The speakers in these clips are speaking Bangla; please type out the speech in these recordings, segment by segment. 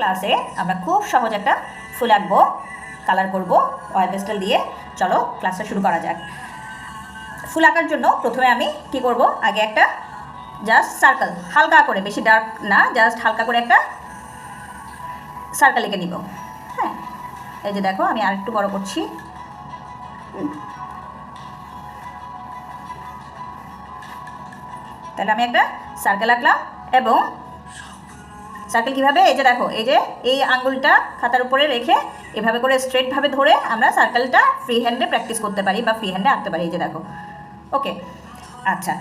ক্লাসে আমরা খুব সহজ একটা ফুল আঁকবো, কালার করব অয়েল পেস্টেল দিয়ে। চলো ক্লাসটা শুরু করা যাক। ফুল আঁকার জন্য প্রথমে আমি কি করব, আগে একটা জাস্ট সার্কেল, হালকা করে, বেশি ডার্ক না, জাস্ট হালকা করে একটা সার্কেল এঁকে নিব। হ্যাঁ, এই যে দেখো আমি আরেকটু বড় করছি। তাহলে আমি একটা সার্কেল আঁকলাম এবং সার্কেল কীভাবে, এই যে দেখো, এই যে এই আঙ্গুলটা খাতার উপরে রেখে এভাবে করে স্ট্রেটভাবে ধরে আমরা সার্কেলটা ফ্রি হ্যান্ডে প্র্যাকটিস করতে পারি বা ফ্রি হ্যান্ডে আঁকতে পারি। এই যে দেখো, ওকে। আচ্ছা,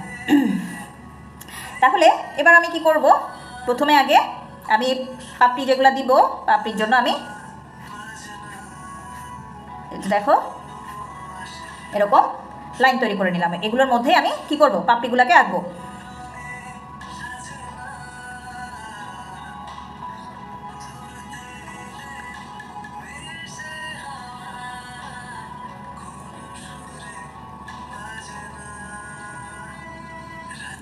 তাহলে এবার আমি কি করব, প্রথমে আগে আমি পাপড়ি যেগুলো দিব, পাপড়ির জন্য আমি দেখো এরকম লাইন তৈরি করে নিলাম। এগুলোর মধ্যে আমি কি করব, পাপড়িগুলোকে আঁকবো।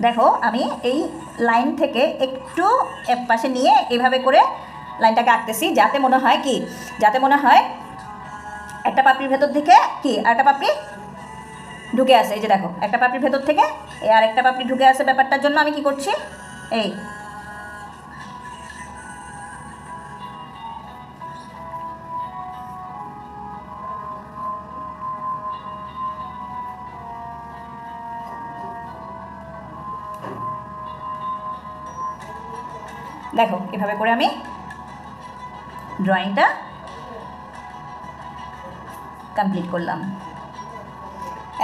দেখো আমি এই লাইন থেকে একটু এক পাশে নিয়ে এভাবে করে লাইনটাকে আঁকতেছি, যাতে মনে হয় কি, যাতে মনে হয় একটা পাপড়ির ভেতর থেকে কি আরেকটা পাপড়ি ঢুকে আসে। এই যে দেখো, একটা পাপড়ির ভেতর থেকে এই আরেকটা পাপড়ি ঢুকে আসে। ব্যাপারটার জন্য আমি কি করছি, এই দেখো এভাবে করে আমি ড্রয়িংটা কমপ্লিট করলাম।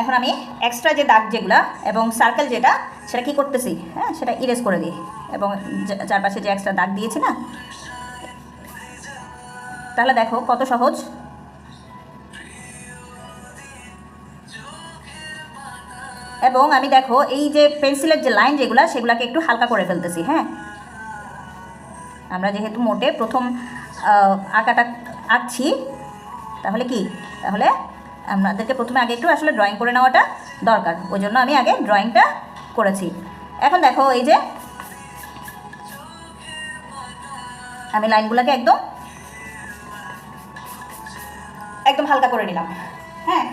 এখন আমি এক্সট্রা যে দাগ যেগুলা এবং সার্কেল যেটা, সেটা কি করতেছি, হ্যাঁ, সেটা ইরেজ করে দিই এবং চারপাশে যে এক্সট্রা দাগ দিয়েছি না, তাহলে দেখো কত সহজ। এবং আমি দেখো এই যে পেন্সিলের যে লাইন যেগুলো, সেগুলোকে একটু হালকা করে ফেলতেছি। হ্যাঁ, আমরা যেহেতু মোটে প্রথম আঁকাটা আঁকছি, তাহলে কি, তাহলে আমাদেরকে প্রথমে আগে একটু আসলে ড্রয়িং করে নেওয়াটা দরকার। ওই জন্য আমি আগে ড্রয়িংটা করেছি। এখন দেখো এই যে আমি লাইনগুলোকে একদম একদম হালকা করে নিলাম। হ্যাঁ,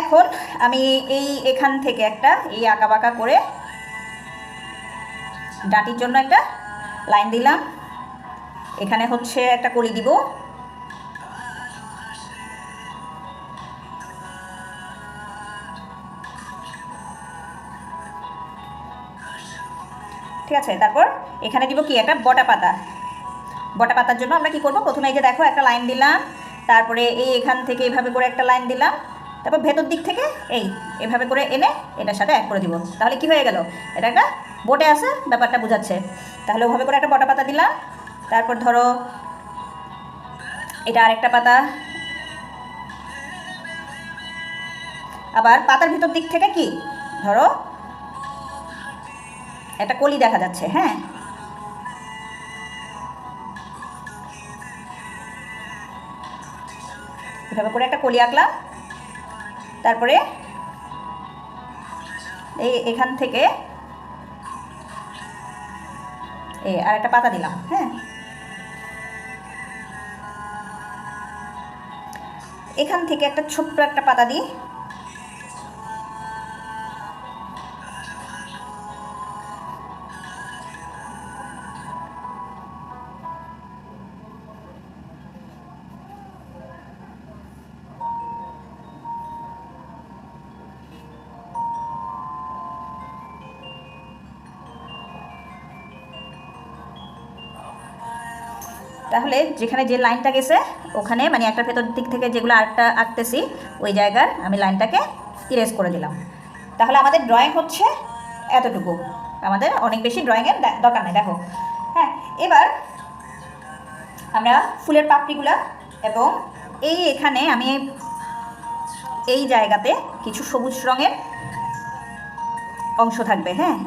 এখন আমি এই এখান থেকে একটা এই আঁকা বাঁকা করে ডাঁটির জন্য একটা লাইন দিলাম। এখানে হচ্ছে একটা কলি দিব। ঠিক আছে, তারপর এখানে দিব কি, একটা বটা পাতা। বটা পাতার জন্য আমরা কি করব, প্রথমে এই যে দেখো একটা লাইন দিলাম, তারপরে এই এখান থেকে এইভাবে করে একটা লাইন দিলাম, তারপর ভেতর দিক থেকে এই এভাবে করে এনে এটার সাথে অ্যাড করে দিব। তাহলে কি হয়ে গেল, এটা একটা বোটে আছে, ব্যাপারটা বোঝাচ্ছে। তাহলে ওভাবে করে একটা বটা পাতা দিলাম। তারপর ধরো এটা আরেকটা পাতা, আবার পাতার ভিতর দিক থেকে কি ধরো একটা কলি দেখা যাচ্ছে। হ্যাঁ, এভাবে করে একটা কলি আঁকলাম। তারপরে এই এখান থেকে এই আর একটা পাতা দিলাম। হ্যাঁ, এখান থেকে একটা ছোট্ট একটা পাতা দিই। তাহলে যেখানে যে লাইনটা গেছে ওখানে, মানে একটা ভেতর দিক থেকে যেগুলো আরেকটা আঁকতেছি, ওই জায়গার আমি লাইনটাকে ইরেজ করে দিলাম। তাহলে আমাদের ড্রয়িং হচ্ছে এতটুকু, আমাদের অনেক বেশি ড্রয়িংয়ের দরকার নেই। দেখো, হ্যাঁ, এবার আমরা ফুলের পাপড়িগুলা এবং এই এখানে আমি এই জায়গাতে কিছু সবুজ রঙের অংশ থাকবে। হ্যাঁ,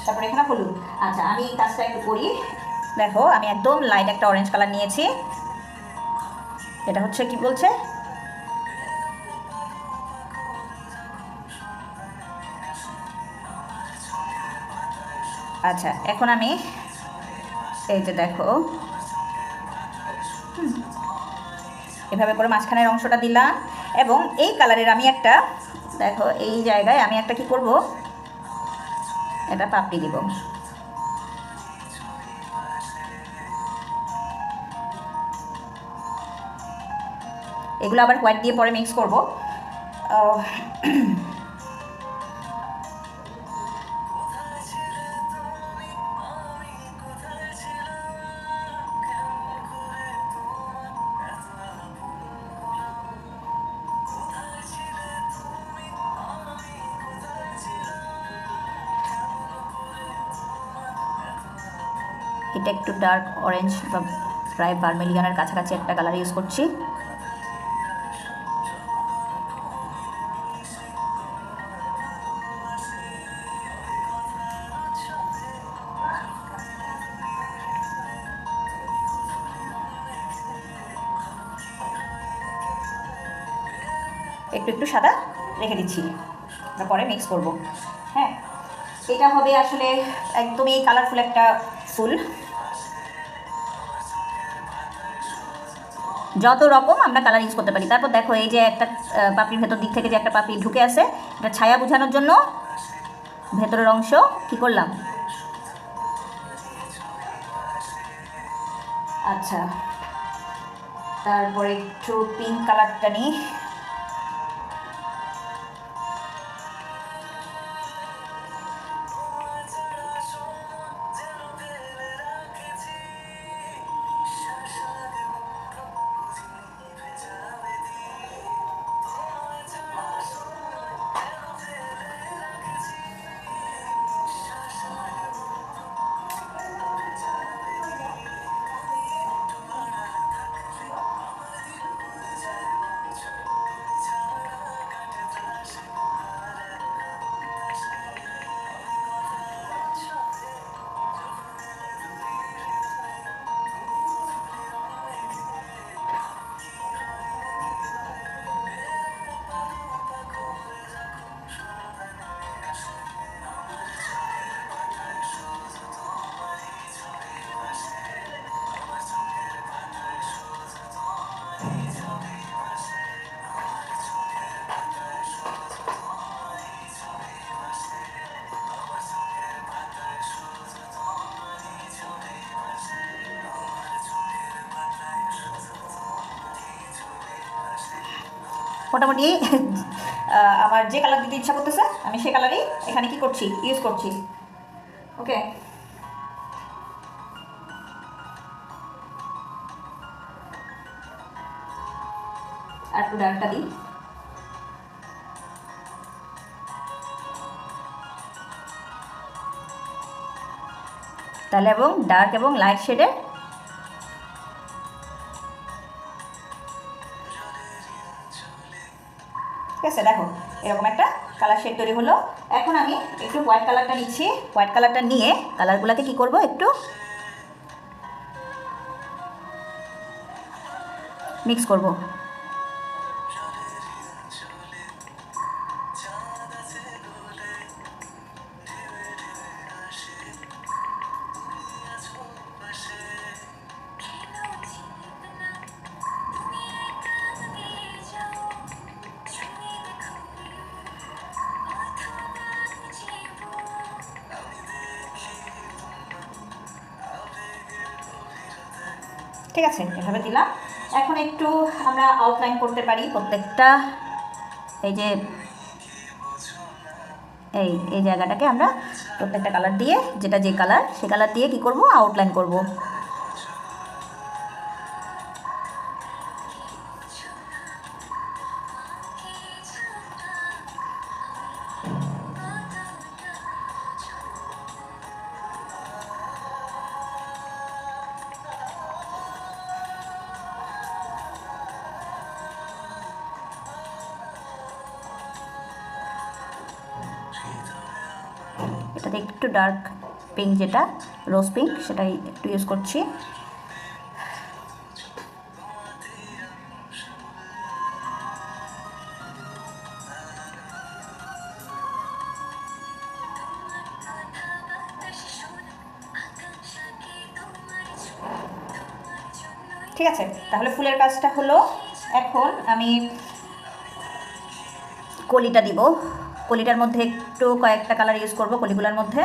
তারপরে এখানে হলুদ। আচ্ছা, আমি এই কাজটা একটু করি। দেখো আমি একদম লাইট একটা অরেঞ্জ কালার নিয়েছি। এটা হচ্ছে কি বলছে, আচ্ছা, এখন আমি এই যে দেখো এভাবে করে মাঝখানের অংশটা দিলাম, এবং এই কালারের আমি একটা, দেখো এই জায়গায় আমি একটা কি করব, এটা পাপড়ি দিব। এগুলো আবার হোয়াইট দিয়ে পরে মিক্স করব। এটা একটু ডার্ক অরেঞ্জ বা প্রায় ভার্মিলিয়ানের কাছাকাছি একটা কালার ইউজ করছি। একটু একটু সাদা রেখে দিচ্ছি, তারপরে মিক্স করব। হ্যাঁ, এটা হবে আসলে একদমই কালারফুল একটা ফুল। যত রকম আমরা কালার ইউজ করতে পারি। তারপর দেখো এই যে একটা পাপড়ির ভেতর দিক থেকে যে একটা পাপড়ি ঢুকে আছে, এটা ছায়া বোঝানোর জন্য ভেতরের অংশ কি করলাম। আচ্ছা, তারপরে একটু পিঙ্ক কালারটা নিই। মোটামুটি আমার যে কালার দিতে ইচ্ছা করতেছে আমি সে কালারই এখানে কি করছি, ইউজ করছি। ওকে, আর একটু ডার্কটা দিই। তাহলে এবং ডার্ক এবং লাইট শেডের ঠিক আছে, দেখো এরকম একটা কালার শেড তৈরি হলো। এখন আমি একটু হোয়াইট কালারটা নিচ্ছি। হোয়াইট কালারটা নিয়ে কালারগুলোকে কি করব, একটু মিক্স করব। ঠিক আছে, এভাবে দিলাম। এখন একটু আমরা আউটলাইন করতে পারি প্রত্যেকটা, এই যে এই এই জায়গাটাকে আমরা প্রত্যেকটা কালার দিয়ে, যেটা যে কালার সে কালার দিয়ে কি করব, আউটলাইন করব। এটাতে একটু ডার্ক পিঙ্ক, যেটা রোজ পিঙ্ক, সেটাই একটু ইউজ করছি। ঠিক আছে, তাহলে ফুলের কাজটা হলো। এখন আমি কলিটা দিব। কলিটার মধ্যে একটু কয়েকটা কালার ইউজ করব কলিগুলোর মধ্যে।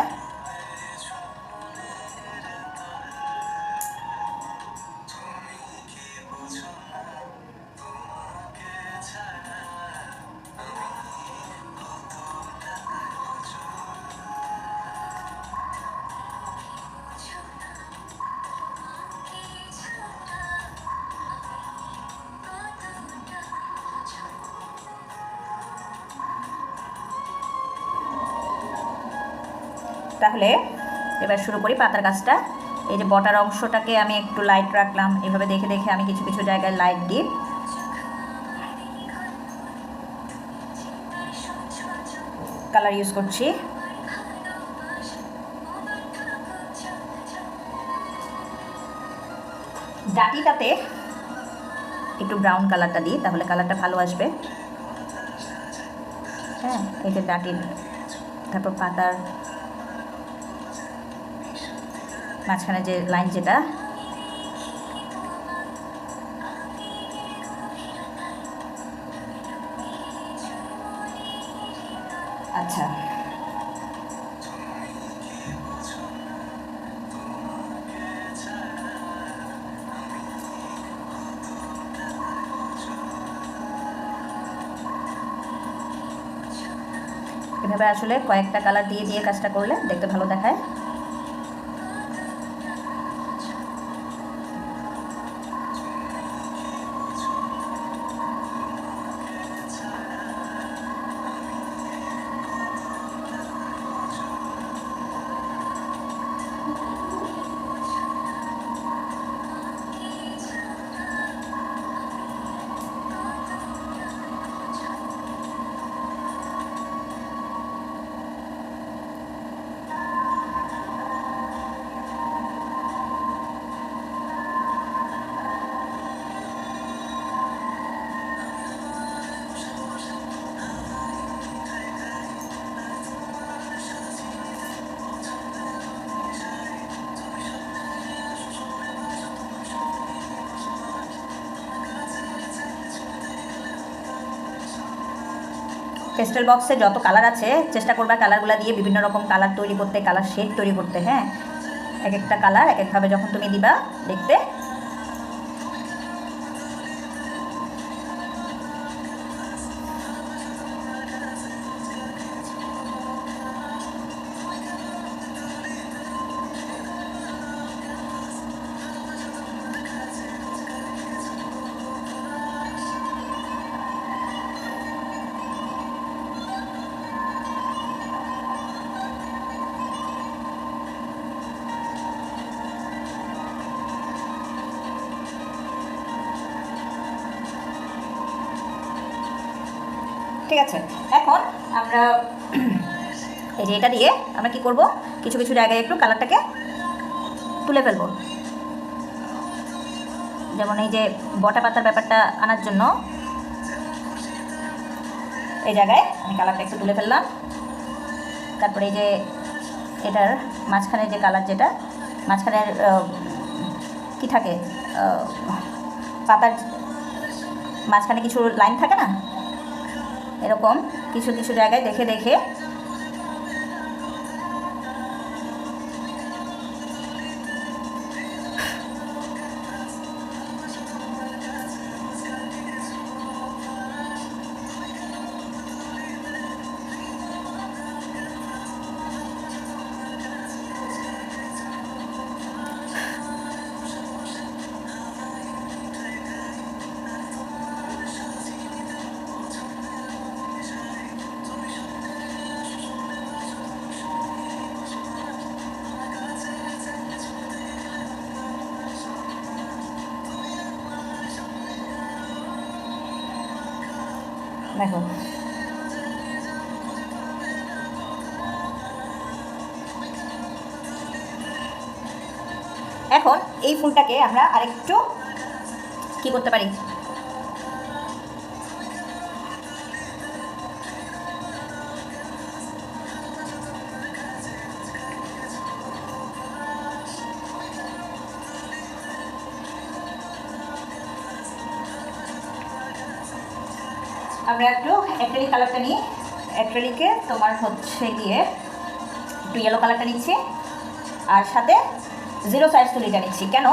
তাহলে এবার শুরু করি পাতার কাজটা। এই যে বটার অংশটাকে আমি একটু লাইট রাখলাম, এভাবে দেখে দেখে আমি কিছু কিছু জায়গায় লাইট দিই। কালার ইউজ করছি। ডাটিটাতে একটু ব্রাউন কালারটা দিই, তাহলে কালারটা ভালো আসবে। হ্যাঁ, এই যে ডাটির, তারপর পাতার মাঝখানে যে লাইন যেটা, আচ্ছা এভাবে আসলে কয়েকটা কালার দিয়ে দিয়ে কাজটা করলে দেখতে ভালো দেখায়। পেস্টেল বক্সে যত কালার আছে চেষ্টা করবা কালারগুলো দিয়ে বিভিন্ন রকম কালার তৈরি করতে, কালার শেড তৈরি করতে। হ্যাঁ, এক একটা কালার এক একভাবে যখন তুমি দিবা দেখতে ঠিক আছে। এখন আমরা এই যে এটা দিয়ে আমরা কি করব, কিছু কিছু জায়গায় একটু কালারটাকে তুলে ফেলবো। যেমন এই যে বটা পাতার ব্যাপারটা আনার জন্য এই জায়গায় আমি কালারটা একটু তুলে ফেললাম। তারপরে এই যে এটার মাঝখানে যে কালার, যেটা মাঝখানের কি থাকে, পাতার মাঝখানে কিছু লাইন থাকে না, এরকম কিছু কিছু জায়গায় দেখে দেখে দেখো এখন এই ফুলটাকে আমরা আরেকটু কি করতে পারি, আমরা একটু অ্যাক্রিলিক কালারটা নিই। অ্যাক্রিলিকে তোমার হচ্ছে গিয়ে একটু ইয়েলো কালারটা নিচ্ছি, আর সাথে 0 সাইজ তুলিটা নিচ্ছি। কেন?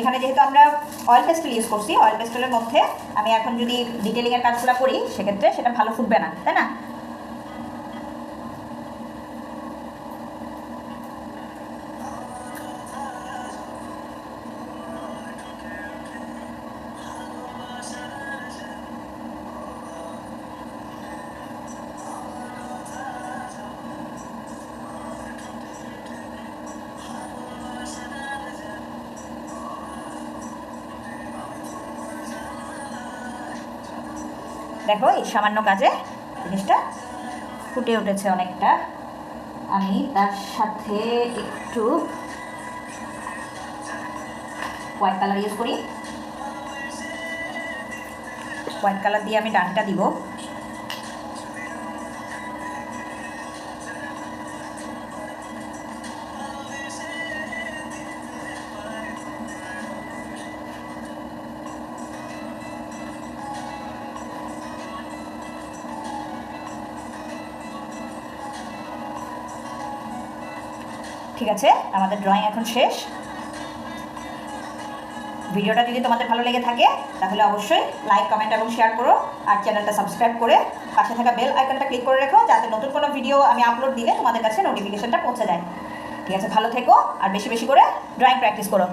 এখানে যেহেতু আমরা অয়েল পেস্টেল ইউজ করছি, অয়েল পেস্টেলের মধ্যে আমি এখন যদি ডিটেলিংয়ের কাজগুলো করি সেক্ষেত্রে সেটা ভালো ফুটবে না, তাই না? দেখো এই সামান্য কাজে জিনিসটা ফুটে উঠেছে অনেকটা। আমি তার সাথে একটু হোয়াইট কালার ইউজ করি। হোয়াইট কালার দিয়ে আমি ডানটা দিব। ঠিক আছে, আমাদের ড্রয়িং এখন শেষ। ভিডিওটা যদি তোমাদের ভালো লেগে থাকে তাহলে অবশ্যই লাইক, কমেন্ট এবং শেয়ার করো, আর চ্যানেলটা সাবস্ক্রাইব করে পাশে থাকা বেল আইকনটা ক্লিক করে রেখো, যাতে নতুন কোনো ভিডিও আমি আপলোড দিলে তোমাদের কাছে নোটিফিকেশনটা পৌঁছে যায়। ঠিক আছে, ভালো থেকো আর বেশি বেশি করে ড্রয়িং প্র্যাকটিস করো।